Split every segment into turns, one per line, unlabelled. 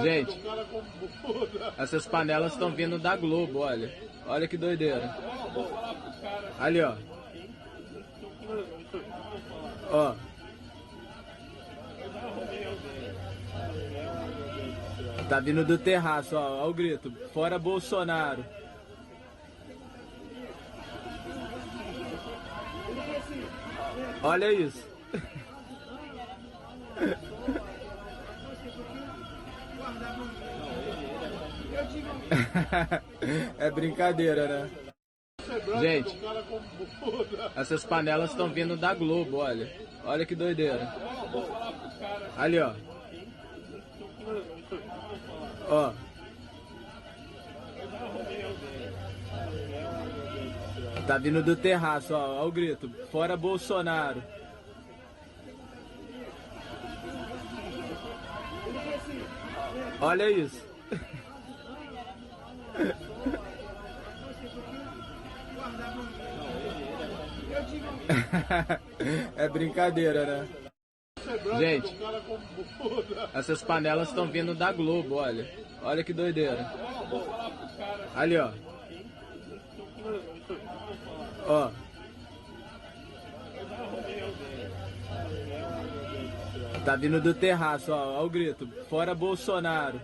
Gente, essas panelas estão vindo da Globo, olha. Olha que doideira. Ali, ó. Ó. Tá vindo do terraço, ó. Olha o grito. Fora Bolsonaro. Olha isso. É brincadeira, né? Gente, essas panelas estão vindo da Globo, olha. Olha que doideira. Ali, ó. Ó. Tá vindo do terraço, ó. Olha o grito. Fora Bolsonaro. Olha isso. É brincadeira, né? Gente, essas panelas estão vindo da Globo, olha. Olha que doideira. Ali, ó. Ó. Tá vindo do terraço, ó. Olha o grito. Fora Bolsonaro.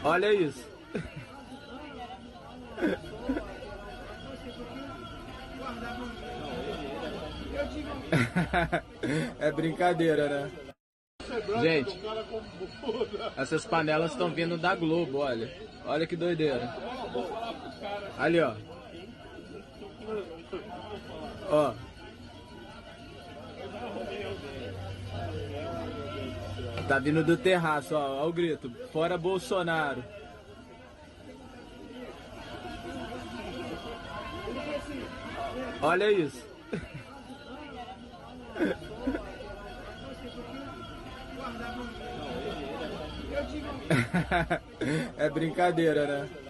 Olha isso. É brincadeira, né? Gente, essas panelas estão vindo da Globo, olha. Olha que doideira. Ali, ó. Ó. Tá vindo do terraço, ó. Olha o grito. Fora Bolsonaro. Olha isso. É brincadeira, né?